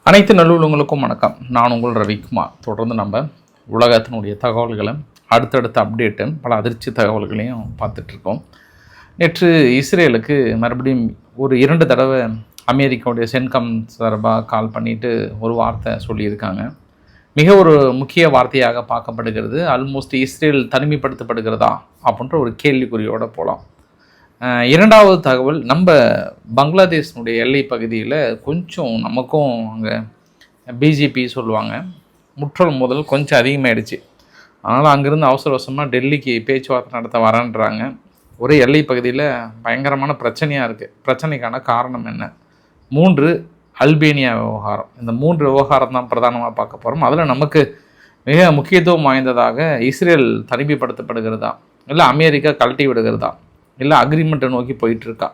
அனைத்து நல்லுள்ளங்களுக்கும் வணக்கம். நான் உங்கள் ரவிக்குமார். தொடர்ந்து நம்ம உலகத்தினுடைய தகவல்களை அடுத்தடுத்த அப்டேட்டு பல அதிர்ச்சி தகவல்களையும் பார்த்துட்ருக்கோம். நேற்று இஸ்ரேலுக்கு மறுபடியும் ஒரு 2 தடவை அமெரிக்காவுடைய சென்கம் சார்பாக கால் பண்ணிவிட்டு ஒரு வார்த்தை சொல்லியிருக்காங்க. மிக ஒரு முக்கிய வார்த்தையாக பார்க்கப்படுகிறது. ஆல்மோஸ்ட் இஸ்ரேல் தனிமைப்படுத்தப்படுகிறதா அப்படின்ற ஒரு கேள்விக்குறியோடு போகலாம். இரண்டாவது தகவல், நம்ம பங்களாதேஷனுடைய எல்லை பகுதியில் கொஞ்சம் நமக்கும் அங்கே பிஜேபி சொல்லுவாங்க முற்றல் முதல் கொஞ்சம் அதிகமாகிடுச்சு. அதனால் அங்கேருந்து அவசர அவசரமாக டெல்லிக்கு பேச்சுவார்த்தை நடத்த வரேன்றாங்க. ஒரே எல்லை பகுதியில் பயங்கரமான பிரச்சனையாக இருக்குது. பிரச்சனைக்கான காரணம் என்ன? 3 அல்பேனியா விவகாரம். இந்த 3 விவகாரம் தான் பிரதானமாக பார்க்க போகிறோம். அதில் நமக்கு மிக முக்கியத்துவம் வாய்ந்ததாக இஸ்ரேல் தனிமைப்படுத்தப்படுகிறதா, இல்லை அமெரிக்கா கழட்டி விடுகிறதா, இல்லை அக்ரிமெண்ட்டை நோக்கி போயிட்டுருக்கா,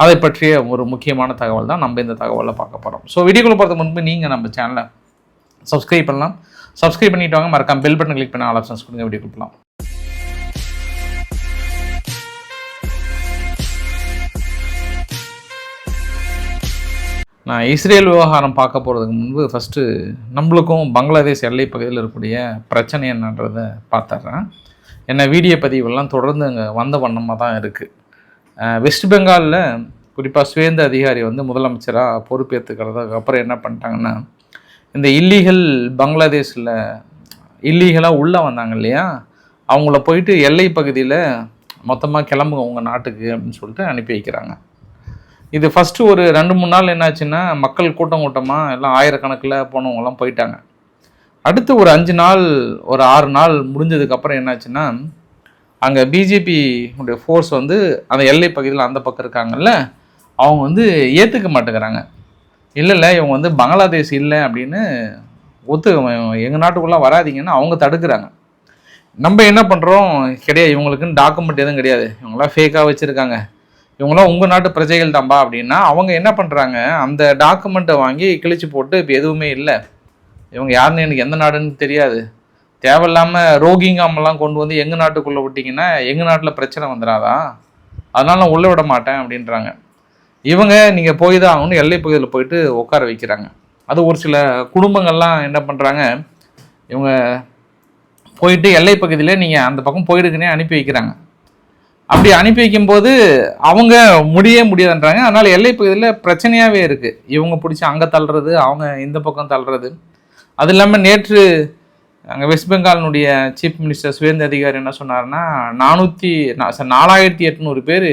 அதை பற்றிய ஒரு முக்கியமான தகவல் தான் நம்ம இந்த தகவலை பார்க்க போகிறோம். ஸோ வீடியோக்குள்ள போகிறதுக்கு முன்பு நீங்கள் நம்ம சேனலை சப்ஸ்கிரைப் பண்ணலாம். சப்ஸ்கிரைப் பண்ணிட்டு வாங்க. மறக்காம பெல் பட்டன் கிளிக் பண்ண ஆல் ஆப்ஷன்ஸ் கொடுங்க. வீடியோ கொடுக்கலாம். நான் இஸ்ரேல் விவகாரம் பார்க்க போகிறதுக்கு முன்பு ஃபஸ்ட்டு நம்மளுக்கும் பங்களாதேஷ் எல்லை பகுதியில் இருக்கக்கூடிய பிரச்சனை என்னன்றதை பார்த்துட்றேன். என்ன வீடியோ பதிவுலாம் தொடர்ந்து அங்கே வந்த வண்ணமாக தான் இருக்குது. வெஸ்ட் பெங்காலில் குறிப்பாக சுவேந்த அதிகாரி முதலமைச்சராக பொறுப்பேற்றுக்கிறதுக்கு அப்புறம் என்ன பண்ணிட்டாங்கன்னா, இந்த இல்லீகல் பங்களாதேஷில் இல்லீகலாக உள்ளே வந்தாங்க இல்லையா, அவங்கள போயிட்டு எல்லை பகுதியில் மொத்தமாக கிளம்புங்க உங்கள் நாட்டுக்கு அப்படின்னு சொல்லிட்டு அனுப்பி வைக்கிறாங்க. இது ஃபஸ்ட்டு ஒரு 2-3 நாள் என்னாச்சுன்னா, மக்கள் கூட்டமாக எல்லாம் ஆயிரக்கணக்கில் போனவங்கலாம் போயிட்டாங்க. அடுத்து ஒரு 5 நாள் ஒரு 6 நாள் முடிஞ்சதுக்கப்புறம் என்னாச்சுன்னா, அங்கே பிஜேபி உடைய ஃபோர்ஸ் அந்த எல்லை பகுதியில் அந்த பக்கம் இருக்காங்கல்ல, அவங்க ஏற்றுக்க மாட்டேங்கிறாங்க. இல்லை இவங்க பங்களாதேஷ் இல்லை அப்படின்னு எங்கள் நாட்டுக்குள்ளே வராதிங்கன்னு அவங்க தடுக்கிறாங்க. நம்ம என்ன பண்ணுறோம், கிடையாது இவங்களுக்குன்னு டாக்குமெண்ட் எதுவும் கிடையாது, இவங்களாம் ஃபேக்காக வச்சுருக்காங்க, இவங்களாம் உங்கள் நாட்டு பிரஜைகள் தான்பா அப்படின்னா அவங்க என்ன பண்ணுறாங்க, அந்த டாக்குமெண்ட்டை வாங்கி கிழிச்சு போட்டு இப்போ எதுவுமே இல்லை, இவங்க யாருன்னு எனக்கு எந்த நாடுன்னு தெரியாது, தேவையில்லாமல் ரோகிங்காமெல்லாம் கொண்டு எங்கள் நாட்டுக்குள்ளே விட்டிங்கன்னா எங்கள் நாட்டில் பிரச்சனை வந்துடாதா, அதனால நான் உள்ளே விட மாட்டேன் அப்படின்றாங்க. இவங்க நீங்கள் போய் தான் ஆகணும் எல்லை பகுதியில் போயிட்டு உட்கார வைக்கிறாங்க. அது ஒரு சில குடும்பங்கள்லாம் என்ன பண்ணுறாங்க, இவங்க போயிட்டு எல்லை பகுதியில் நீங்கள் அந்த பக்கம் போயிடுக்குன்னே அனுப்பி வைக்கிறாங்க. அப்படி அனுப்பி வைக்கும்போது அவங்க முடியாதுன்றாங்க. அதனால் எல்லை பகுதியில் பிரச்சனையாகவே இருக்குது. இவங்க பிடிச்சி அங்கே தள்ளுறது, அவங்க இந்த பக்கம் தள்ளுறது. அது இல்லாமல் நேற்று அங்கே வெஸ்ட் பெங்காலினுடைய சீஃப் மினிஸ்டர் சுவேந்த அதிகாரி என்ன சொன்னார்னா, 4800 பேர்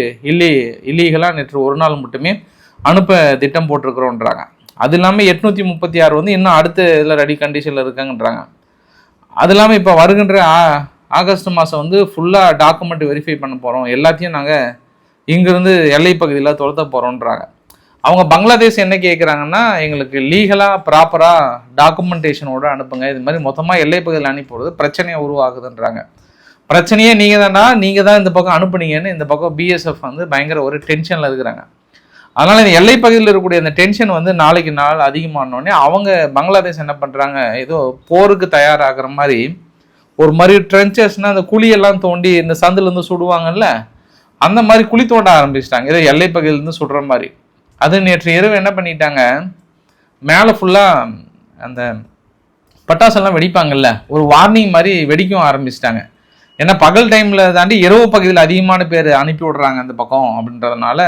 இல்லீகலாக நேற்று ஒரு நாள் மட்டுமே அனுப்ப திட்டம் போட்டிருக்கிறோன்றாங்க. அது இல்லாமல் 836 இன்னும் அடுத்த இதில் ரெடி கண்டிஷனில் இருக்காங்கன்றாங்க. அது இல்லாமல் இப்போ வருகின்ற ஆகஸ்ட் மாதம் ஃபுல்லாக டாக்குமெண்ட் வெரிஃபை பண்ண போகிறோம், எல்லாத்தையும் நாங்கள் இங்கேருந்து எல்லை பகுதியில் துரத்த போகிறோன்றாங்க. அவங்க பங்களாதேஷ் என்ன கேட்குறாங்கன்னா, எங்களுக்கு லீகலாக ப்ராப்பராக டாக்குமெண்டேஷனோடு அனுப்புங்க, இது மாதிரி மொத்தமாக எல்லை பகுதியில் அனுப்பிடுறது பிரச்சனையை உருவாகுதுன்றாங்க. பிரச்சனையே நீங்கள் தான் இந்த பக்கம் அனுப்புனீங்கன்னு இந்த பக்கம் பிஎஸ்எஃப் பயங்கர ஒரு டென்ஷனில் இருக்கிறாங்க. அதனால் இந்த எல்லை பகுதியில் இருக்கக்கூடிய அந்த டென்ஷன் நாளைக்கு நாள் அதிகமானோடனே அவங்க பங்களாதேஷ் என்ன பண்ணுறாங்க, ஏதோ போருக்கு தயாராகிற மாதிரி ஒரு மாதிரி ட்ரென்ச்சஸ்னால் அந்த குழியெல்லாம் தோண்டி இந்த சந்துலேருந்து சுடுவாங்கல்ல, அந்த மாதிரி குழி தோண்ட ஆரம்பிச்சிட்டாங்க, ஏதோ எல்லை பகுதியிலேருந்து சுடுற மாதிரி. அது நேற்று இரவு என்ன பண்ணிட்டாங்க, மேலே ஃபுல்லாக அந்த பட்டாசெல்லாம் வெடிப்பாங்கல்ல, ஒரு வார்னிங் மாதிரி வெடிக்கவும் ஆரம்பிச்சிட்டாங்க. ஏன்னா பகல் டைமில் தாண்டி இரவு பகுதியில் அதிகமான பேர் அனுப்பி விடுறாங்க அந்த பக்கம் அப்படின்றதுனால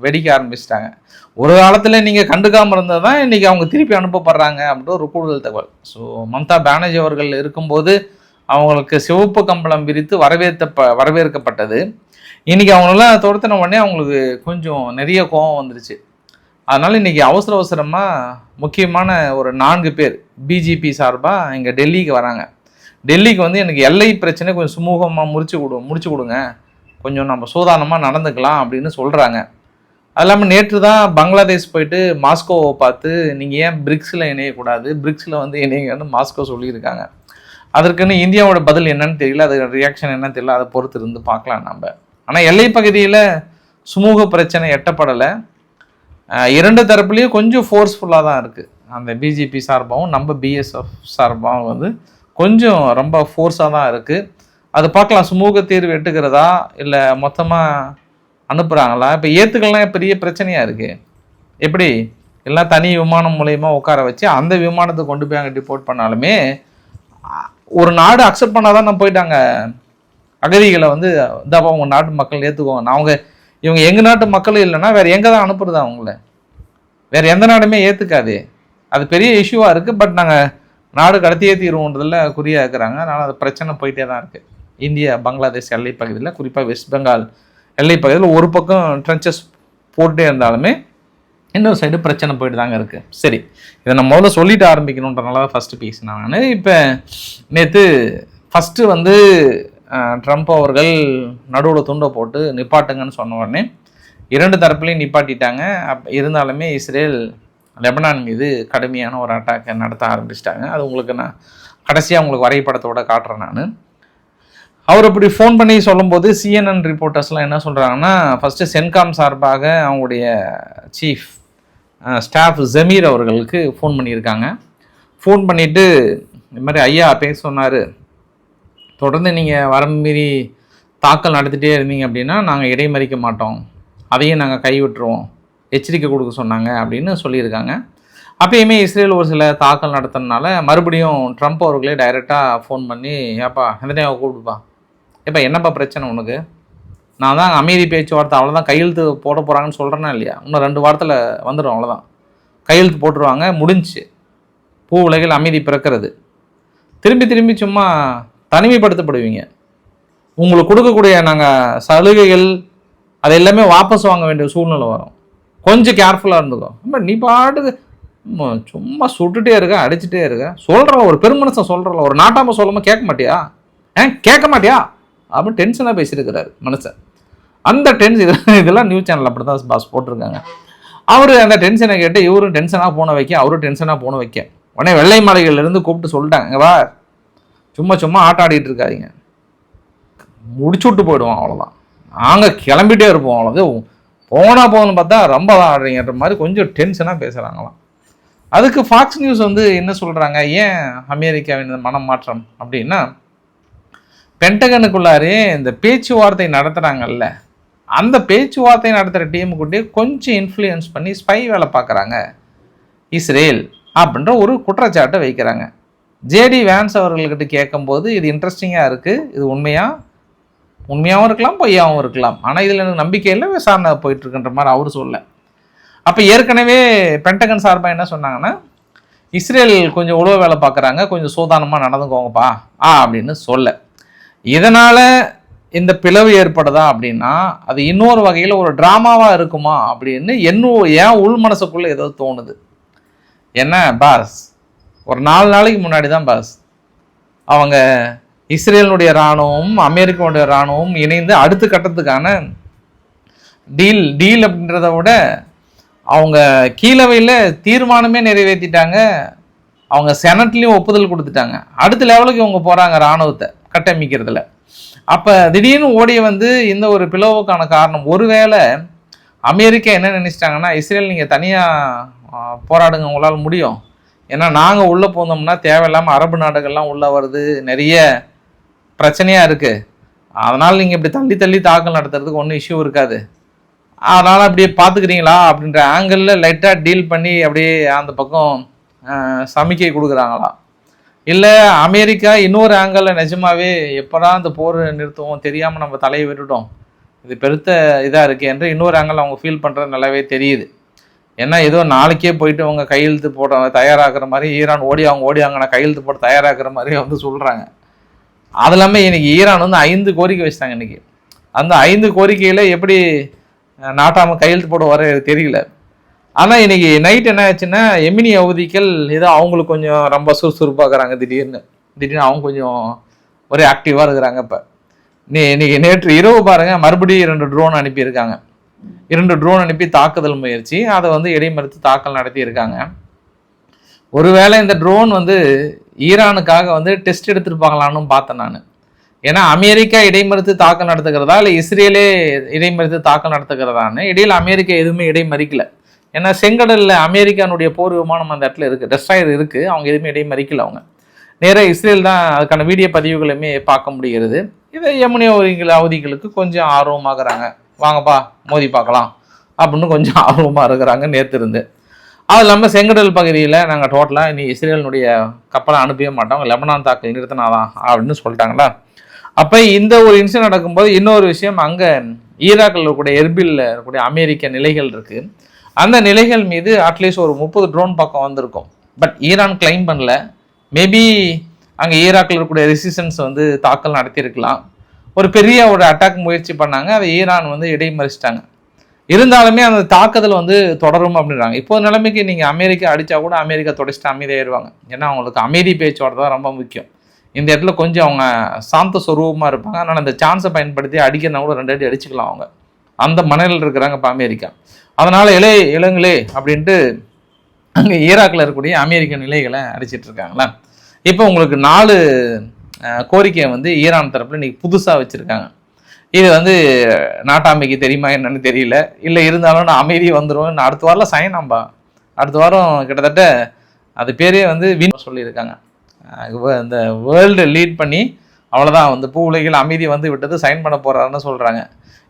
வெடிக்க ஆரம்பிச்சிட்டாங்க. ஒரு காலத்தில் நீங்கள் கண்டுக்காமல் இருந்தது தான் இன்றைக்கி அவங்க திருப்பி அனுப்பப்படுறாங்க அப்படின்ற ஒரு கூடுதல் தகவல். ஸோ மம்தா பானர்ஜி அவர்கள் இருக்கும்போது அவங்களுக்கு சிவப்பு கம்பளம் விரித்து வரவேற்கப்பட்டது. இன்றைக்கி அவங்களெல்லாம் துரத்தின உடனே அவங்களுக்கு கொஞ்சம் நிறைய கோபம் வந்துருச்சு. அதனால் இன்றைக்கி அவசரமாக முக்கியமான ஒரு 4 பேர் பிஜேபி சார்பாக இங்கே டெல்லிக்கு வராங்க. டெல்லிக்கு எனக்கு எல்லை பிரச்சனை கொஞ்சம் சுமூகமாக முடிச்சு கொடுங்க, கொஞ்சம் நம்ம சூதானமாக நடந்துக்கலாம் அப்படின்னு சொல்கிறாங்க. அது இல்லாமல் நேற்று தான் பங்களாதேஷ் போயிட்டு மாஸ்கோவை பார்த்து நீங்கள் ஏன் பிரிக்ஸில் இணையக்கூடாது, பிரிக்ஸில் இணைங்கன்னு மாஸ்கோ சொல்லியிருக்காங்க. அதற்குன்னு இந்தியாவோட பதில் என்னன்னு தெரியல, அது ரியாக்ஷன் என்னன்னு தெரியல, அதை பொறுத்து இருந்து பார்க்கலாம் நம்ம. ஆனால் எல்லை பகுதியில் சுமூக பிரச்சனை எட்டப்படலை. 2 தரப்புலேயும் கொஞ்சம் ஃபோர்ஸ்ஃபுல்லாக தான் இருக்குது. அந்த பிஜேபி சார்பாகவும் நம்ம பிஎஸ்எஃப் சார்பாகவும் கொஞ்சம் ரொம்ப ஃபோர்ஸாக தான் இருக்குது. அது பார்க்கலாம், சுமூக தீர்வு எட்டுக்கிறதா இல்லை மொத்தமாக அனுப்புகிறாங்களா. இப்போ ஏற்றுக்கலாம் பெரிய பிரச்சனையாக இருக்குது. எப்படி எல்லாம் தனி விமானம் மூலயமா உட்கார வச்சு அந்த விமானத்தை கொண்டு போய் அங்கே டிபோர்ட் பண்ணாலுமே ஒரு நாடு அக்செப்ட் பண்ணாதான் நம்ம போயிட்டாங்க அகதிகளை வந்து இதாப்பா உங்கள் நாட்டு மக்கள் ஏற்றுக்குவாங்க. இவங்க எங்கள் நாட்டு மக்கள் இல்லைன்னா வேறு எங்கே தான் அனுப்புறது அவங்கள? வேறு எந்த நாடுமே ஏற்றுக்காது. அது பெரிய இஷ்யூவாக இருக்குது. பட் நாங்கள் நாடு கடத்தியே தீர்வுன்றதில் குறியாக இருக்கிறாங்க. அதனால் அது பிரச்சனை போயிட்டே தான் இருக்குது. இந்தியா பங்களாதேஷ் எல்லை பகுதியில், குறிப்பாக வெஸ்ட் பெங்கால் எல்லை பகுதியில் ஒரு பக்கம் ட்ரென்ச்சஸ் போட்டுட்டே இருந்தாலுமே இன்னொரு சைடு பிரச்சனை போயிட்டு தாங்க இருக்குது. சரி, இதை நம்ம முதல்ல சொல்லிட்டு ஆரம்பிக்கணுன்றனால தான் ஃபஸ்ட்டு பேசினேன் நான். இப்போ நேற்று ஃபஸ்ட்டு வந்து ட்ரம்ப் அவர்கள் நடுவில் துண்டை போட்டு நிப்பாட்டுங்கன்னு சொன்ன உடனே 2 தரப்புலையும் நிப்பாட்டிட்டாங்க. இருந்தாலுமே இஸ்ரேல் லெபனான் மீது கடுமையான ஒரு அட்டாக்கை நடத்த ஆரம்பிச்சிட்டாங்க. அது உங்களுக்கு நான் கடைசியாக உங்களுக்கு வரைபடத்தோடு காட்டுறேன். நான் அவர் அப்படி ஃபோன் பண்ணி சொல்லும்போது சிஎன்என் ரிப்போர்ட்டர்ஸ்லாம் என்ன சொல்கிறாங்கன்னா, ஃபஸ்ட்டு சென்காம் சார்பாக அவங்களுடைய சீஃப் ஸ்டாஃப் ஜமீர் அவர்களுக்கு ஃபோன் பண்ணியிருக்காங்க. ஃபோன் பண்ணிவிட்டு இந்த மாதிரி ஐயா பேச சொன்னார், தொடர்ந்து நீங்கள் வரம்பீறி தாக்கல் நடத்திட்டே இருந்தீங்க அப்படின்னா நாங்கள் இடைமறிக்க மாட்டோம், அதையும் நாங்கள் கைவிட்டுருவோம், எச்சரிக்கை கொடுக்க சொன்னாங்க அப்படின்னு சொல்லியிருக்காங்க. அப்பயுமே இஸ்ரேல் ஒரு சில தாக்கல் நடத்தினால மறுபடியும் ட்ரம்ப் அவர்களே டைரெக்டாக ஃபோன் பண்ணி, ஏப்பா எந்தனையாக கூப்பிடுப்பா, ஏப்பா என்னப்பா பிரச்சனை உனக்கு, நான் தான் அமைதி பேச்சுவார்த்தை அவ்வளோதான், கையெழுத்து போட போகிறாங்கன்னு சொல்கிறேன்னா இல்லையா, இன்னும் 2 வாரத்தில் வந்துடும், அவ்வளோதான் கையெழுத்து போட்டுருவாங்க, முடிஞ்சு பூ உலகில் அமைதி பிறக்கிறது. திரும்பி திரும்பி சும்மா தனிமைப்படுத்தப்படுவீங்க. உங்களுக்கு கொடுக்கக்கூடிய நாங்கள் சலுகைகள் அது எல்லாமே வாபஸ் வாங்க வேண்டிய சூழ்நிலை வரும். கொஞ்சம் கேர்ஃபுல்லாக இருந்துக்கோ. நீ பாட்டுக்கு சும்மா சுட்டுட்டே இருக்க, அடிச்சுட்டே இருக்க, சொல்கிறல ஒரு பெருமனசை சொல்கிறல, ஒரு நாட்டாமல் சொல்லாமல் கேட்க மாட்டியா, கேட்க மாட்டியா அப்படின்னு டென்ஷனாக பேசியிருக்கிறாரு மனுஷன். அந்த இதெல்லாம் நியூஸ் சேனல் அப்படி தான் பாஸ் போட்டிருக்காங்க. அவர் அந்த டென்ஷனை கேட்டு இவரும் டென்ஷனாக போன வைக்க, அவரும் டென்ஷனாக போன வைக்க, உடனே வெள்ளை மாளிகையிலேருந்து கூப்பிட்டு சொல்லிட்டாங்க, வா சும்மா சும்மா ஆட்ட ஆடிட்டு இருக்காதிங்க, முடிச்சு விட்டு போயிடுவோம், அவ்வளோதான், நாங்கள் கிளம்பிட்டே இருப்போம், அவ்வளோதான், போனால் போகணும்னு பார்த்தா ரொம்ப ஆடுறீங்கன்ற மாதிரி கொஞ்சம் டென்ஷனாக பேசுகிறாங்களாம். அதுக்கு ஃபாக்ஸ் நியூஸ் வந்து என்ன சொல்கிறாங்க, ஏன் அமெரிக்காவின் மனம் மாற்றம் அப்படின்னா, பென்டகனுக்குள்ளாரே இந்த பேச்சுவார்த்தை நடத்துகிறாங்கல்ல, அந்த பேச்சுவார்த்தை நடத்துகிற டீமுக்குள்ளே கொஞ்சம் இன்ஃப்ளூயன்ஸ் பண்ணி ஸ்பை வேலை பார்க்குறாங்க இஸ்ரேல் அப்படின்ற ஒரு குற்றச்சாட்டை வைக்கிறாங்க. ஜேடி வேன்ஸ் அவர்கள்கிட்ட கேட்கும்போது இது இன்ட்ரெஸ்டிங்காக இருக்குது, இது உண்மையாகவும் இருக்கலாம், பொய்யாகவும் இருக்கலாம், ஆனால் இதில் எனக்கு நம்பிக்கையில் விசாரணை போயிட்டுருக்குன்ற மாதிரி அவர் சொல்ல. அப்போ ஏற்கனவே பென்டகன் சார்பாக என்ன சொன்னாங்கன்னா, இஸ்ரேல் கொஞ்சம் உழவு வேலை பார்க்குறாங்க, கொஞ்சம் சூதானமாக நடந்துக்கோங்கப்பா அப்படின்னு சொல்ல. இதனால் இந்த பிளவு ஏற்படுதா அப்படின்னா அது இன்னொரு வகையில் ஒரு ட்ராமாவாக இருக்குமா அப்படின்னு ஏன் உள் மனசுக்குள்ளே ஏதோ தோணுது. என்ன பாஸ், ஒரு 4 நாளைக்கு முன்னாடி தான் பாஸ் அவங்க இஸ்ரேலுடைய இராணுவமும் அமெரிக்காவுடைய இராணுவமும் இணைந்து அடுத்த கட்டத்துக்கான டீல் அப்படின்றத விட அவங்க கீழவையில் தீர்மானமே நிறைவேற்றிட்டாங்க, அவங்க செனட்லேயும் ஒப்புதல் கொடுத்துட்டாங்க, அடுத்த லெவலுக்கு இவங்க போகிறாங்க இராணுவத்தை கட்டமைக்கிறதுல. அப்போ திடீர்னு ஓடிய வந்து இந்த ஒரு பிளவுக்கான காரணம், ஒருவேளை அமெரிக்கா என்ன நினச்சிட்டாங்கன்னா, இஸ்ரேல் நீங்கள் தனியாக போராடுங்க, உங்களால் முடியும், ஏன்னா நாங்கள் உள்ளே போனோம்னா தேவையில்லாமல் அரபு நாடுகள்லாம் உள்ளே வருது, நிறைய பிரச்சனையாக இருக்குது, அதனால் நீங்கள் இப்படி தள்ளி தள்ளி தாக்கல் நடத்துறதுக்கு ஒன்றும் இஷ்யூ இருக்காது, அதனால் அப்படியே பார்த்துக்கிறீங்களா அப்படின்ற ஆங்கிளில் லைட்டாக டீல் பண்ணி அப்படியே அந்த பக்கம் சமிக்கை கொடுக்குறாங்களா, இல்லை அமெரிக்கா இன்னொரு ஆங்கிளில் நிஜமாவே எப்போடா இந்த போர் நிறுத்துவோம், தெரியாமல் நம்ம தலையை விட்டுட்டோம், இது பெருத்த இதாக இருக்குது என்று இன்னொரு ஆங்கிள் அவங்க ஃபீல் பண்ணுறது நல்லாவே தெரியுது. ஏன்னா ஏதோ நாளைக்கே போயிட்டு அவங்க கையெழுத்து போட தயாராகிற மாதிரி ஈரான் ஓடியாங்கன்னா கையெழுத்து போட்டு தயாராகிற மாதிரி வந்து சொல்கிறாங்க. அது இல்லாமல் இன்றைக்கி ஈரான் வந்து 5 கோரிக்கை வச்சிட்டாங்க இன்றைக்கி. அந்த 5 கோரிக்கையில் எப்படி நாட்டாமல் கையெழுத்து போட வர தெரியல. ஆனால் இன்றைக்கி நைட் என்ன ஆச்சுன்னா, எமினி அவதிகள் ஏதோ அவங்களுக்கு கொஞ்சம் ரொம்ப சுறுசுறுப்பாகிறாங்க, திடீர்னு அவங்க கொஞ்சம் ஒரே ஆக்டிவாக இருக்கிறாங்க. இப்போ இன்னைக்கு நேற்று இரவு பாருங்கள், மறுபடியும் 2 ட்ரோன் அனுப்பியிருக்காங்க. 2 ட்ரோன் அனுப்பி தாக்குதல் முயற்சி, அதை வந்து இடைமறித்து தாக்கல் நடத்தியிருக்காங்க. ஒருவேளை இந்த ட்ரோன் வந்து ஈரானுக்காக வந்து டெஸ்ட் எடுத்துருப்பாங்களான்னு பார்த்தேன் நான். ஏன்னா அமெரிக்கா இடைமறித்து தாக்கல் நடத்துக்கிறதா இல்லை இஸ்ரேலே இடைமறித்து தாக்கல் நடத்துக்கிறதான்னு இடையில் அமெரிக்கா எதுவுமே இடைமறிக்கல. ஏன்னா செங்கடலில் அமெரிக்கானுடைய போர் விமானம் அந்த இடத்துல இருக்குது, டெஸ்ட்ராயர் இருக்குது, அவங்க எதுவுமே இடைமறிக்கல. அவங்க நேராக இஸ்ரேல் தான் அதுக்கான வீடியோ பதிவுகளுமே பார்க்க முடிகிறது. இதை யமுனை அவதிகளுக்கு கொஞ்சம் ஆர்வமாகறாங்க, வாங்கப்பா மோதி பார்க்கலாம் அப்படின்னு கொஞ்சம் ஆர்வமாக இருக்கிறாங்க நேற்று இருந்து. அது இல்லாமல் செங்கடல் பகுதியில் நாங்கள் டோட்டலாக இனி இஸ்ரேலினுடைய கப்பலை அனுப்பவே மாட்டோம், லெபனான் தாக்கல் நிறுத்தினாதான் அப்படின்னு சொல்லிட்டாங்களா. அப்போ இந்த ஒரு இன்சிடென்ட் நடக்கும்போது இன்னொரு விஷயம், அங்கே ஈராக்கில் இருக்கக்கூடிய எர்பிலில் இருக்கக்கூடிய அமெரிக்க நிலைகள் இருக்குது. அந்த நிலைகள் மீது அட்லீஸ்ட் ஒரு 30 ட்ரோன் பக்கம் வந்திருக்கும். பட் ஈரான் கிளைம் பண்ணல. மேபி அங்கே ஈராக்கில் இருக்கக்கூடிய ரெசிஸ்டன்ஸ் வந்து தாக்கல் நடத்தியிருக்கலாம். ஒரு பெரிய ஒரு அட்டாக் முயற்சி பண்ணாங்க, அதை ஈரான் வந்து இடைமறிச்சிட்டாங்க. இருந்தாலுமே அந்த தாக்குதல் வந்து தொடரும் அப்படின்றாங்க. இப்போ நிலைமைக்கு நீங்கள் அமெரிக்கா அடித்தா கூட அமெரிக்கா தொடச்சிட்டு அமைதியாயிருவாங்க. ஏன்னா அவங்களுக்கு அமைதி பேச்சுவார்த்தை தான் ரொம்ப முக்கியம். இந்த இடத்துல கொஞ்சம் அவங்க சாந்த சொரூபமாக இருப்பாங்க. அதனால் அந்த சான்ஸை பயன்படுத்தி அடிக்கிறனா கூட 2 அடி அடிச்சுக்கலாம் அவங்க. அந்த மனநிலையில் இருக்கிறாங்க இப்போ அமெரிக்கா. அதனால் இளங்களே அப்படின்ட்டு அங்கே ஈராக்கில் இருக்கக்கூடிய அமெரிக்க நிலைகளை அடிச்சிட்டு இருக்காங்களா. இப்போ உங்களுக்கு 4 கோரிக்கையை வந்து ஈரான் தரப்பில் இன்றைக்கி புதுசாக வச்சுருக்காங்க. இது வந்து நாட்டாமைக்கு தெரியுமா என்னன்னு தெரியல. இல்லை இருந்தாலும் நான் அமைதியை வந்துடும். அடுத்த வாரம் சைன் ஆம்பா, அடுத்த வாரம் கிட்டத்தட்ட அது பேரே வந்து வின் சொல்லியிருக்காங்க. இந்த வேர்ல்டு லீட் பண்ணி அவ்வளோதான் வந்து பூ உலகில் அமைதி வந்து விட்டது, சைன் பண்ண போகிறாருன்னு சொல்கிறாங்க.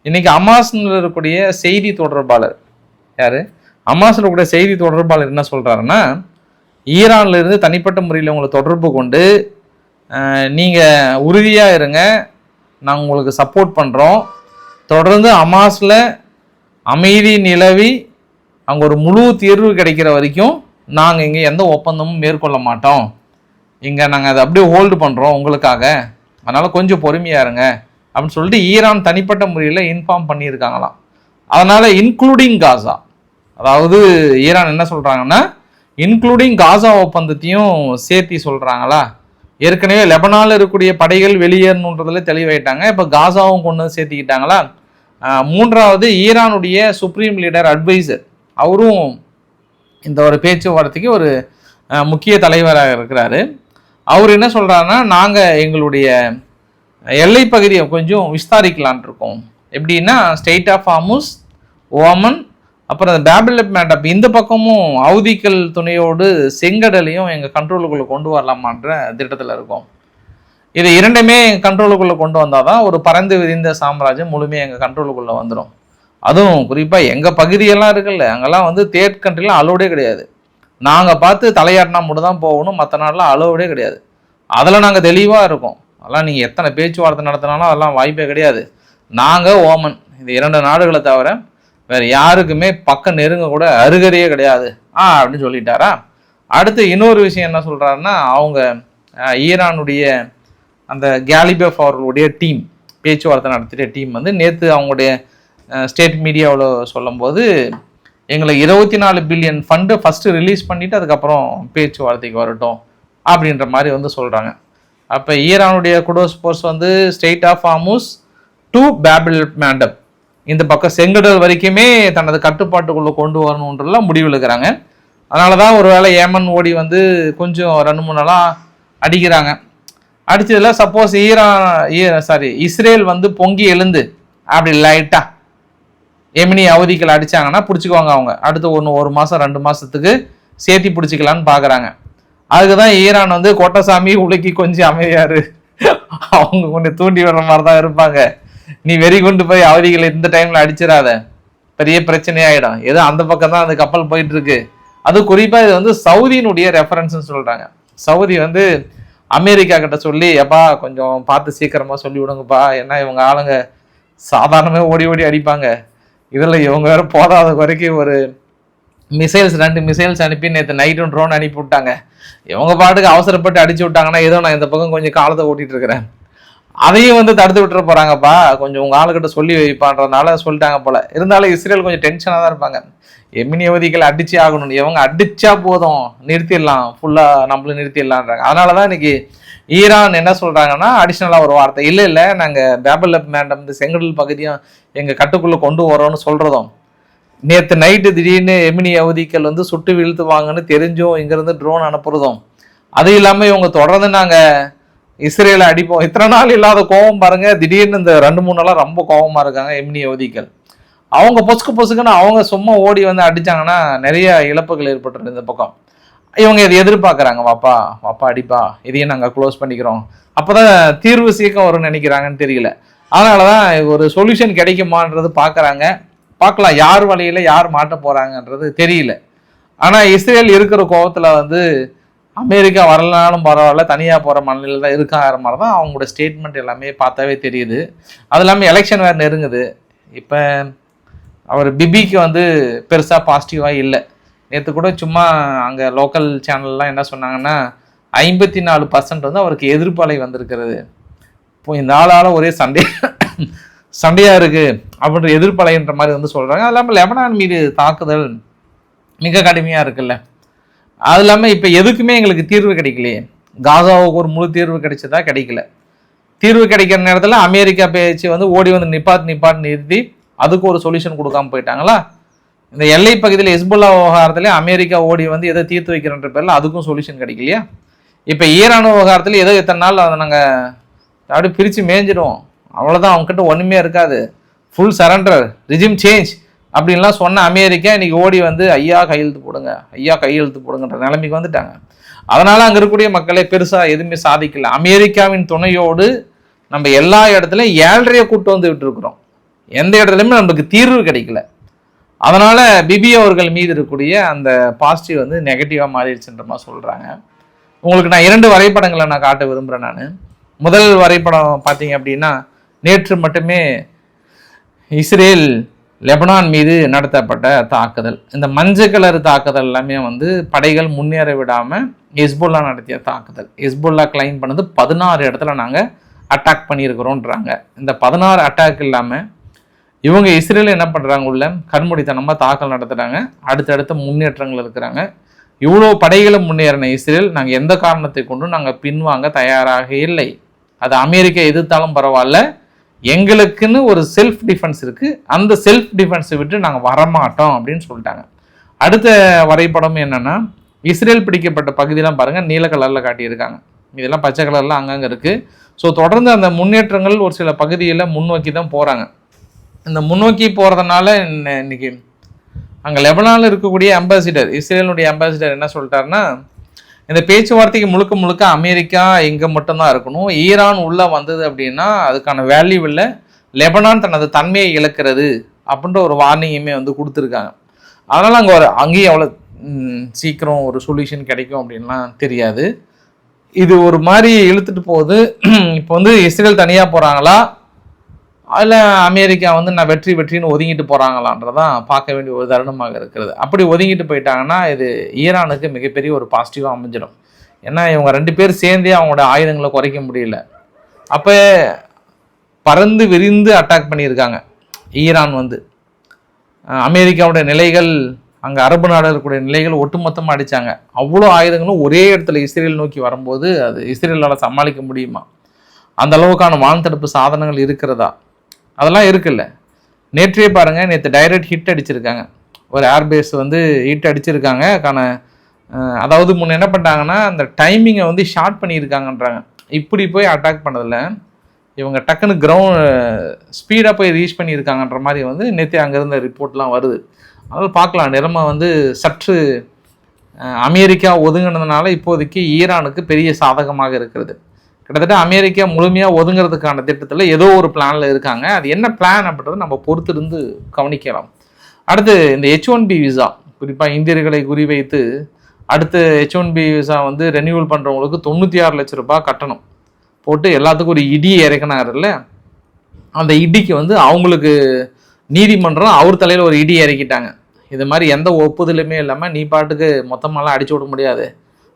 இன்றைக்கி அமாஸில் இருக்கக்கூடிய செய்தி தொடர்பாளர் யார், அமாஸில் இருக்கக்கூடிய செய்தி தொடர்பாளர் என்ன சொல்கிறாருன்னா, ஈரான்லேருந்து தனிப்பட்ட முறையில் உங்களை தொடர்பு கொண்டு நீங்கள் உறுதியாக இருங்க, நாங்கள் உங்களுக்கு சப்போர்ட் பண்ணுறோம், தொடர்ந்து அமாஸில் அமைதி நிலவி அங்கே ஒரு முழு தீர்வு கிடைக்கிற வரைக்கும் நாங்கள் இங்கே எந்த ஒப்பந்தமும் மேற்கொள்ள மாட்டோம், இங்கே நாங்கள் அதை அப்படியே ஹோல்டு பண்ணுறோம் உங்களுக்காக, அதனால் கொஞ்சம் பொறுமையாக இருங்க அப்படின்னு சொல்லிட்டு ஈரான் தனிப்பட்ட முறையில் இன்ஃபார்ம் பண்ணியிருக்காங்களாம். அதனால் இன்க்ளூடிங் காசா, அதாவது ஈரான் என்ன சொல்கிறாங்கன்னா இன்க்ளூடிங் காசா ஒப்பந்தத்தையும் சேர்த்தி சொல்கிறாங்களா. ஏற்கனவே லெபனானில் இருக்கக்கூடிய படைகள் வெளியேறணுன்றதுல தெளிவாயிட்டாங்க, இப்போ காசாவும் கொண்டு வந்து சேர்த்திக்கிட்டாங்களா. 3வது ஈரானுடைய சுப்ரீம் லீடர் அட்வைசர், அவரும் இந்த ஒரு பேச்சுவார்த்தைக்கு ஒரு முக்கிய தலைவராக இருக்கிறாரு. அவர் என்ன சொல்கிறாருன்னா, நாங்கள் எங்களுடைய எல்லை பகுதியை கொஞ்சம் விஸ்தாரிக்கலான் இருக்கோம். எப்படின்னா ஸ்டேட் ஆஃப் ஹார்முஸ், ஓமன், அப்புறம் அந்த பேபிள் மேண்டப் இந்த பக்கமும் ஹவுதிகள் துணையோடு செங்கடலையும் எங்கள் கண்ட்ரோலுக்குள்ளே கொண்டு வரலாமான்ற திட்டத்தில் இருக்கும். இது 2மே கண்ட்ரோலுக்குள்ளே கொண்டு வந்தால் தான் ஒரு பறந்து விரிந்த சாம்ராஜ்யம் முழுமையாக எங்கள் கண்ட்ரோலுக்குள்ளே வந்துடும். அதுவும் குறிப்பாக எங்கள் பகுதியெல்லாம் இருக்குல்ல, அங்கெல்லாம் வந்து தேர்ட் கண்ட்ரிலாம் அலோடே கிடையாது. நாங்கள் பார்த்து தலையாட்டினா மட்டும் தான் போகணும், மற்ற நாடெலாம் அலோடே கிடையாது. அதில் நாங்கள் தெளிவாக இருக்கோம். அதெல்லாம் நீங்கள் எத்தனை பேச்சுவார்த்தை நடத்தினாலும் அதெல்லாம் வாய்ப்பே கிடையாது. நாங்கள் ஓமன் இந்த 2 நாடுகளை தவிர வேறு யாருக்குமே பக்கம் நெருங்க கூட அருகதையே கிடையாது அப்படின்னு சொல்லிட்டாரா. அடுத்து இன்னொரு விஷயம் என்ன சொல்கிறாருன்னா, அவங்க ஈரானுடைய அந்த கேலிபேஃப் அவர்களுடைய டீம், பேச்சுவார்த்தை நடத்திய டீம் வந்து நேற்று அவங்களுடைய ஸ்டேட் மீடியாவில் சொல்லும்போது, எங்களை 24 பில்லியன் ஃபண்டு ஃபஸ்ட்டு ரிலீஸ் பண்ணிவிட்டு அதுக்கப்புறம் பேச்சுவார்த்தைக்கு வரட்டும் அப்படின்ற மாதிரி வந்து சொல்கிறாங்க. அப்போ ஈரானுடைய குடோஸ் போர்ஸ் வந்து strait of Hormuz to Bab el Mandeb இந்த பக்கம் செங்கடல் வரைக்குமே தனது கட்டுப்பாட்டுக்குள்ளே கொண்டு வரணுன்றலாம் முடிவில் இருக்கிறாங்க. அதனால தான் ஒரு வேளை ஏமன் ஓடி வந்து கொஞ்சம் 2-3 நாளாக அடிக்கிறாங்க. அடித்ததில் சப்போஸ் இஸ்ரேல் வந்து பொங்கி எழுந்து அப்படி லைட்டாக எமினி அவதிகள் அடித்தாங்கன்னா பிடிச்சிக்குவாங்க அவங்க. அடுத்து 1 மாதம் 2 மாதத்துக்கு சேர்த்தி பிடிச்சிக்கலான்னு பார்க்குறாங்க. அதுக்கு தான் ஈரான் வந்து கோட்டசாமி உலக்கி கொஞ்சம் அமைதியாரு, அவங்க கொஞ்சம் தூண்டி வர்ற மாதிரி தான் இருப்பாங்க, நீ வெறி கொண்டு போய் அவதிகளை இந்த டைமில் அடிச்சிடாத, பெரிய பிரச்சனையாயிடும், ஏதோ அந்த பக்கம் தான் அந்த கப்பல் போயிட்டு இருக்கு. அது குறிப்பாக இது வந்து சவுதியினுடைய ரெஃபரன்ஸ்னு சொல்கிறாங்க. சவுதி வந்து அமெரிக்கா கிட்ட சொல்லி, எப்பா கொஞ்சம் பார்த்து சீக்கிரமாக சொல்லி விடுங்கப்பா, ஏன்னா இவங்க ஆளுங்க சாதாரணமாக ஓடி ஓடி அடிப்பாங்க, இதில் இவங்க வேறு போதாத குறைக்கு ஒரு 2 மிசைல்ஸ் அனுப்பி நேற்று நைட்டும் ட்ரோன் அனுப்பி விட்டாங்க. இவங்க பாட்டுக்கு அவசரப்பட்டு அடிச்சு விட்டாங்கன்னா ஏதோ நான் இந்த பக்கம் கொஞ்சம் காலத்தை ஓட்டிகிட்டு இருக்கிறேன், அதையும் வந்து தடுத்து விட்டுற போகிறாங்கப்பா, கொஞ்சம் உங்கள் ஆளுக்கிட்ட சொல்லி வைப்பான்றதுனால சொல்லிட்டாங்க போல். இருந்தாலும் இஸ்ரேல் கொஞ்சம் டென்ஷனாக தான் இருப்பாங்க. எமினி அவதிகள் அடிச்சே ஆகணும், இவங்க அடித்தா போதும் நிறுத்திடலாம், ஃபுல்லாக நம்மளும் நிறுத்திடலான்றாங்க. அதனால தான் இன்றைக்கி ஈரான் என்ன சொல்கிறாங்கன்னா, அடிஷ்னலாக ஒரு வார்த்தை, இல்லை நாங்கள் பேபிள் மேண்டம் இந்த செங்கடல் பகுதியும் எங்கள் கட்டுக்குள்ளே கொண்டு வரோன்னு சொல்கிறதும், நேற்று நைட்டு திடீர்னு எமினி அவதிகள் வந்து சுட்டு வீழ்த்துவாங்கன்னு தெரிஞ்சும் இங்கேருந்து ட்ரோன் அனுப்புறதும், அது இல்லாமல் இவங்க தொடர்ந்து நாங்கள் இஸ்ரேலை அடிப்போம், இத்தனை நாள் இல்லாத கோபம் பாருங்க, திடீர்னு இந்த 2-3 நாளாக ரொம்ப கோபமாக இருக்காங்க எமினி அவதிகள். அவங்க பொசுக்குன்னு அவங்க சும்மா ஓடி வந்து அடித்தாங்கன்னா நிறைய இழப்புகள் ஏற்பட்டுருக்கு இந்த பக்கம். இவங்க இதை எதிர்பார்க்குறாங்க, வாப்பா அடிப்பா, இதையும் நாங்கள் க்ளோஸ் பண்ணிக்கிறோம், அப்போ தான் தீர்வு சீக்கிரம் வரும்னு நினைக்கிறாங்கன்னு தெரியல. அதனால தான் ஒரு சொல்யூஷன் கிடைக்குமான்றது பார்க்குறாங்க. பார்க்கலாம் யார் வழியில் யார் மாட்ட போகிறாங்கன்றது தெரியல. ஆனால் இஸ்ரேல் இருக்கிற கோபத்தில் வந்து அமெரிக்கா வரலனாலும் பரவாயில்ல, தனியாக போகிற மனநிலையில் தான் இருக்காங்கிற மாதிரி தான் அவங்களோட ஸ்டேட்மெண்ட் எல்லாமே பார்த்தாவே தெரியுது. அது இல்லாமல் எலெக்ஷன் வேறு நெருங்குது. இப்போ அவர் பிபிக்கு வந்து பெருசாக பாசிட்டிவாக இல்லை. நேற்று கூட சும்மா அங்கே லோக்கல் சேனல்லாம் என்ன சொன்னாங்கன்னா 54% வந்து அவருக்கு எதிர்ப்பலை வந்திருக்கிறது. இப்போ இந்த ஆளால் ஒரே சண்டையாக இருக்குது அப்படின்ற எதிர்ப்பலைன்ற மாதிரி வந்து சொல்கிறாங்க. அது இல்லாமல் லெபனான் மீது தாக்குதல் மிக கடுமையாக இருக்குல்ல. அது இல்லாமல் இப்போ எதுக்குமே எங்களுக்கு தீர்வு கிடைக்கலையே. காசாவுக்கு ஒரு முழு தீர்வு கிடைச்சதா? கிடைக்கல. தீர்வு கிடைக்கிற நேரத்தில் அமெரிக்கா பேச்சு வந்து ஓடி வந்து நிப்பாட்டு நிறுத்தி அதுக்கு ஒரு சொல்யூஷன் கொடுக்காம போயிட்டாங்களா? இந்த எல்லை பகுதியில் ஹெஸ்புல்லா விவகாரத்துலேயே அமெரிக்கா ஓடி வந்து எதை தீர்த்து வைக்கிறன்ற பேரில் அதுக்கும் சொல்யூஷன் கிடைக்கலையா? இப்போ ஈரான் விவகாரத்தில் ஏதோ இத்தனை நாள் அதை நாங்கள் அப்படியே பிரித்து மேய்ஞ்சிடுவோம், அவ்வளோதான், அவங்ககிட்ட ஒன்றுமே இருக்காது, ஃபுல் சரண்டர், ரிஜிம் சேஞ்ச் அப்படின்லாம் சொன்ன அமெரிக்கா இன்னைக்கு ஓடி வந்து ஐயா கையெழுத்து போடுங்கன்ற நிலைமைக்கு வந்துட்டாங்க. அதனால் அங்கே இருக்கக்கூடிய மக்களே பெருசாக எதுவுமே சாதிக்கல. அமெரிக்காவின் துணையோடு நம்ம எல்லா இடத்துலையும் 7.5 கூட்டு வந்து விட்டுருக்குறோம். எந்த இடத்துலையுமே நமக்கு தீர்வு கிடைக்கல. அதனால் பிபி அவர்கள் மீது இருக்கக்கூடிய அந்த பாசிட்டிவ் வந்து நெகட்டிவாக மாறிடுச்சுன்ற மாதிரி சொல்கிறாங்க. உங்களுக்கு நான் 2 வரைபடங்களை நான் காட்ட விரும்புகிறேன். நான் முதல் வரைபடம் பார்த்தீங்க அப்படின்னா, நேற்று மட்டுமே இஸ்ரேல் லெபனான் மீது நடத்தப்பட்ட தாக்குதல், இந்த மஞ்சள் கலர் தாக்குதல் எல்லாமே வந்து படைகள் முன்னேற விடாமல் ஹெஸ்புல்லா நடத்திய தாக்குதல். ஹெஸ்புல்லா கிளைம் பண்ணது 16 இடத்துல நாங்கள் அட்டாக் பண்ணியிருக்கிறோன்றாங்க. இந்த 16 அட்டாக் இல்லாமல் இவங்க இஸ்ரேல் என்ன பண்ணுறாங்க, உள்ள கண்மூடித்தனமாக தாக்கல் நடத்துகிறாங்க, அடுத்தடுத்த முன்னேற்றங்கள் இருக்கிறாங்க. இவ்வளோ படைகளும் முன்னேறின இஸ்ரேல் நாங்கள் எந்த காரணத்தை கொண்டும் நாங்கள் பின்வாங்க தயாராக இல்லை. அது அமெரிக்கா எதிர்த்தாலும் பரவாயில்ல, எங்களுக்குன்னு ஒரு செல்ஃப் டிஃபென்ஸ் இருக்குது, அந்த செல்ஃப் டிஃபென்ஸை விட்டு நாங்கள் வரமாட்டோம் அப்படின்னு சொல்லிட்டாங்க. அடுத்த வரைபடம் என்னென்னா, இஸ்ரேல் பிடிக்கப்பட்ட பகுதியெலாம் பாருங்கள், நீல கலரில் காட்டியிருக்காங்க, இதெல்லாம் பச்சை கலரில் அங்கங்கே இருக்குது. ஸோ தொடர்ந்து அந்த முன்னேற்றங்கள் ஒரு சில பகுதியில் முன்னோக்கி தான் போகிறாங்க. இந்த முன்னோக்கி போகிறதுனால இன்னைக்கு அங்கே லெபனானில் இருக்கக்கூடிய அம்பாசிடர், இஸ்ரேலுடைய அம்பாசிடர் என்ன சொல்லிட்டாருன்னா, இந்த பேச்சுவார்த்தைக்கு முழுக்க அமெரிக்கா இங்கே மட்டும்தான் இருக்கணும், ஈரான் உள்ளே வந்தது அப்படின்னா அதுக்கான வேல்யூ இல்லை, லெபனான் தனது தன்மையை இழக்கிறது அப்படின்ற ஒரு வார்னிங்குமே வந்து கொடுத்துருக்காங்க. அதனால் அங்கேயும் அவ்வளோ சீக்கிரம் ஒரு சொல்யூஷன் கிடைக்கும் அப்படின்லாம் தெரியாது. இது ஒரு மாதிரி இழுத்துட்டு போகுது. இப்போ வந்து இஸ்ரேல் தனியாக போகிறாங்களா அதில் அமெரிக்கா வந்து நான் வெற்றின்னு ஒதுங்கிட்டு போகிறாங்களான்றதான் பார்க்க வேண்டிய ஒரு தருணமாக இருக்கிறது. அப்படி ஒதுங்கிட்டு போயிட்டாங்கன்னா இது ஈரானுக்கு மிகப்பெரிய ஒரு பாசிட்டிவாக அமைஞ்சிடும். ஏன்னா இவங்க 2 பேர் சேர்ந்தே அவங்களோட ஆயுதங்களை குறைக்க முடியல. அப்போ பறந்து விரிந்து அட்டாக் பண்ணியிருக்காங்க ஈரான் வந்து. அமெரிக்காவுடைய நிலைகள், அங்கே அரபு நாடு இருக்கக்கூடிய நிலைகள் ஒட்டுமொத்தமாக அடித்தாங்க. அவ்வளோ ஆயுதங்களும் ஒரே இடத்துல இஸ்ரேல் நோக்கி வரும்போது அது இஸ்ரேலால் சமாளிக்க முடியுமா? அந்த அளவுக்கான வான்தடுப்பு சாதனங்கள் இருக்கிறதா? அதெல்லாம் இருக்குல்ல. நேற்றே பாருங்கள், நேற்று டைரக்ட் ஹிட் அடிச்சிருக்காங்க, ஒரு ஏர்பேஸ் வந்து ஹிட் அடிச்சிருக்காங்க. அதாவது முன்னே என்ன பண்ணிட்டாங்கன்னா அந்த டைமிங்கை வந்து ஷார்ட் பண்ணியிருக்காங்கன்றாங்க. இப்படி போய் அட்டாக் பண்ணதில்ல, இவங்க டக்குன்னு கிரவுண்ட் ஸ்பீடாக போய் ரீச் பண்ணியிருக்காங்கன்ற மாதிரி வந்து நேற்று அங்கே இருந்த ரிப்போர்ட்லாம் வருது. அதனால் பார்க்கலாம், நிலைமை வந்து சற்று அமெரிக்கா ஒதுங்கினதுனால இப்போதைக்கு ஈரானுக்கு பெரிய சாதகமாக இருக்கிறது. கிட்டத்தட்ட அமெரிக்கா முழுமையாக ஒதுங்கிறதுக்கான திட்டத்தில் ஏதோ ஒரு பிளானில் இருக்காங்க. அது என்ன பிளான் அப்படின்றத நம்ம பொறுத்திருந்து கவனிக்கலாம். அடுத்து இந்த H1B விசா, குறிப்பாக இந்தியர்களை குறிவைத்து அடுத்து H1B விசா வந்து ரெனியூவல் பண்ணுறவங்களுக்கு 96 லட்ச ரூபாய் கட்டணம் போட்டு எல்லாத்துக்கும் ஒரு இடி இறக்கினார்ல, அந்த இடிக்கு வந்து அவங்களுக்கு நீதிமன்றம் அவர் தலையில் ஒரு இடி இறக்கிட்டாங்க. இது மாதிரி எந்த ஒப்புதலுமே இல்லாமல் நீ பாட்டுக்கு மொத்தமாலாம் அடிச்சு விட முடியாது,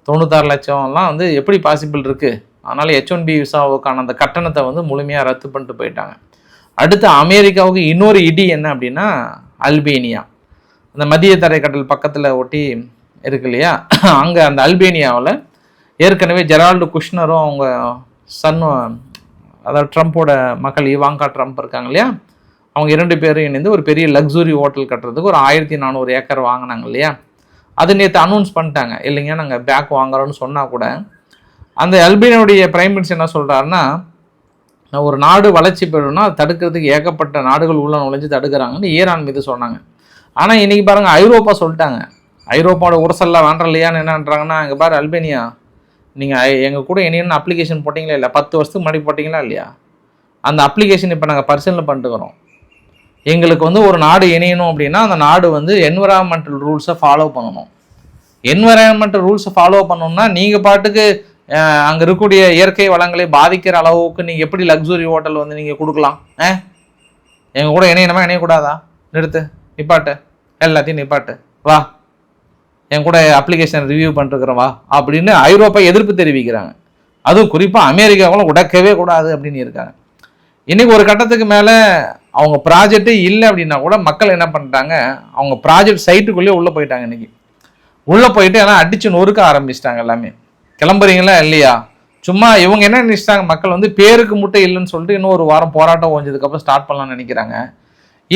96 லட்சம்லாம் வந்து எப்படி பாசிபிள் இருக்குது? அதனால் H1B விசாவுக்கான அந்த கட்டணத்தை வந்து முழுமையாக ரத்து பண்ணிட்டு போயிட்டாங்க. அடுத்து அமெரிக்காவுக்கு இன்னொரு இடி என்ன அப்படின்னா, அல்பேனியா, அந்த மத்திய தரைக்கடல் பக்கத்தில் ஒட்டி இருக்கு இல்லையா, அங்கே அந்த அல்பேனியாவில் ஏற்கனவே ஜெரால்டு குஷ்னரும் அவங்க சன்னும், அதாவது ட்ரம்ப்போட மகள் இவாங்கா ட்ரம்ப் இருக்காங்க இல்லையா, அவங்க 2 பேரும் இணைந்து ஒரு பெரிய லக்ஸுரி ஹோட்டல் கட்டுறதுக்கு ஒரு 1400 ஏக்கர் வாங்கினாங்க இல்லையா. அது நேற்று அனௌன்ஸ் பண்ணிட்டாங்க. இல்லைங்க நாங்கள் பேக் வாங்குறோன்னு சொன்னால் கூட அந்த அல்பேனியாவுடைய பிரைம் மினிஸ்டர் என்ன சொல்கிறாருன்னா, ஒரு நாடு வளர்ச்சி பெறணும்னா அது தடுக்கிறதுக்கு ஏகப்பட்ட நாடுகள் உள்ள நுழைஞ்சு தடுக்கிறாங்கன்னு ஈரான் மீது சொன்னாங்க. ஆனால் இன்றைக்கி பாருங்கள், ஐரோப்பா சொல்லிட்டாங்க, ஐரோப்பாவோட உரசல்லாம் வேண்டாம் இல்லையான்னு என்னன்றாங்கன்னா, இங்கே பாரு அல்பேனியா, நீங்கள் எங்கள் கூட இணையன்னு அப்ளிகேஷன் போட்டிங்களா இல்லை, 10 வருஷத்துக்கு முன்னாடி போட்டிங்களா இல்லையா, அந்த அப்ளிகேஷன் இப்போ நாங்கள் பரிசீலனை பண்ணிட்டுக்கிறோம். எங்களுக்கு வந்து ஒரு நாடு இணையணும் அப்படின்னா அந்த நாடு வந்து என்விரான்மெண்டல் ரூல்ஸை ஃபாலோ பண்ணணும். என்வரான்மெண்ட் ரூல்ஸை ஃபாலோ பண்ணணும்னா நீங்கள் பாட்டுக்கு அங்கே இருக்கக்கூடிய இயற்கை வளங்களை பாதிக்கிற அளவுக்கு நீங்கள் எப்படி லக்ஸுரி ஹோட்டல் வந்து நீங்கள் கொடுக்கலாம்? எங்கள் கூட இணையணுமா இணையக்கூடாதா? நிறுத்து, நிப்பாட்டு, எல்லாத்தையும் நிப்பாட்டு, வா என் கூட அப்ளிகேஷன் ரிவ்யூ பண்ணிருக்கிறோம் வா அப்படின்னு ஐரோப்பா எதிர்ப்பு தெரிவிக்கிறாங்க. அதுவும் குறிப்பாக அமெரிக்காவும் உடைக்கவே கூடாது அப்படின்னு இருக்காங்க. இன்றைக்கி ஒரு கட்டத்துக்கு மேலே அவங்க ப்ராஜெக்டே இல்லை அப்படின்னா கூட மக்கள் என்ன பண்ணிட்டாங்க, அவங்க ப்ராஜெக்ட் சைட்டுக்குள்ளேயே உள்ளே போயிட்டாங்க. இன்றைக்கி உள்ளே போயிட்டு எல்லாம் அடித்து நொறுக்க ஆரம்பிச்சிட்டாங்க. எல்லாமே கிளம்புறீங்களா இல்லையா? சும்மா இவங்க என்ன நினைச்சிட்டாங்க, மக்கள் வந்து பேருக்கு முட்டை இல்லைன்னு சொல்லிட்டு இன்னும் ஒரு வாரம் போராட்டம் ஓஞ்சதுக்கப்புறம் ஸ்டார்ட் பண்ணலாம்னு நினைக்கிறாங்க.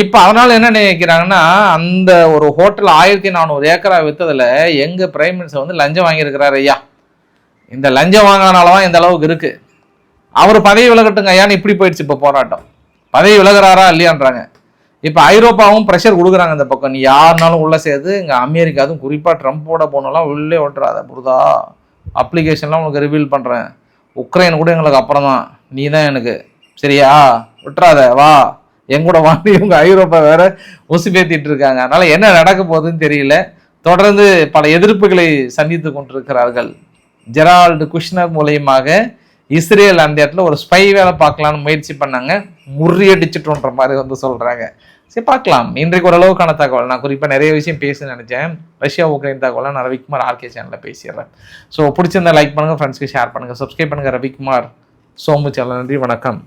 இப்போ அதனால் என்ன நினைக்கிறாங்கன்னா, அந்த ஒரு ஹோட்டல் 1400 ஏக்கரா விற்றதில் எங்கள் பிரைம் மினிஸ்டர் வந்து லஞ்சம் வாங்கியிருக்கிறார் ஐயா. இந்த லஞ்சம் வாங்கினால தான் இந்த அளவுக்கு இருக்குது. அவர் பதவி விலகட்டுங்க ஐயான்னு இப்படி போயிடுச்சு. இப்போ போராட்டம் பதவி விலகிறாரா இல்லையான்றாங்க. இப்போ ஐரோப்பாவும் ப்ரெஷர் கொடுக்குறாங்க இந்த பக்கம், நீ யாருனாலும் உள்ளே சேர்த்து இங்கே அமெரிக்கா, அதுவும் குறிப்பாக ட்ரம்ப்போட போனாலாம் உள்ளே ஓட்டுறாத புரிதா, அப்ளிகேஷன்லாம் உனக்கு ரிவீல் பண்ணுறேன், உக்ரைன் கூட எங்களுக்கு அப்புறம் தான், நீ தான் எனக்கு, சரியா விட்டுறாத வா என் கூட வாங்கி. இவங்க ஐரோப்பா வேற ஒசுபேத்திட்டு இருக்காங்க. அதனால என்ன நடக்க போகுதுன்னு தெரியல. தொடர்ந்து பல எதிர்ப்புகளை சந்தித்து கொண்டிருக்கிறார்கள். ஜெரால்டு குஷ்னர் மூலியமாக இஸ்ரேல் அந்த இடத்துல ஒரு ஸ்பை வேலை பார்க்கலான்னு முயற்சி பண்ணாங்க, முறியடிச்சிட்டோன்ற மாதிரி வந்து சொல்றாங்க. சரி பார்க்கலாம். இன்றைக்கு ஓரளவுக்கான தகவல். நான் குறிப்பாக நிறைய விஷயம் பேச நினைச்சேன். ரஷ்யா உக்ரைன் தகவலை நான் ரவிக்குமார் ஆர்கே சேனலில் பேசிடுறேன். ஸோ பிடிச்சிருந்தா லைக் பண்ணுங்க, ஃப்ரெண்ட்ஸ்க்கு ஷேர் பண்ணுங்க, சப்ஸ்கிரைப் பண்ணுங்க. ரவிக்குமார் சோமு சேனல். நன்றி, வணக்கம்.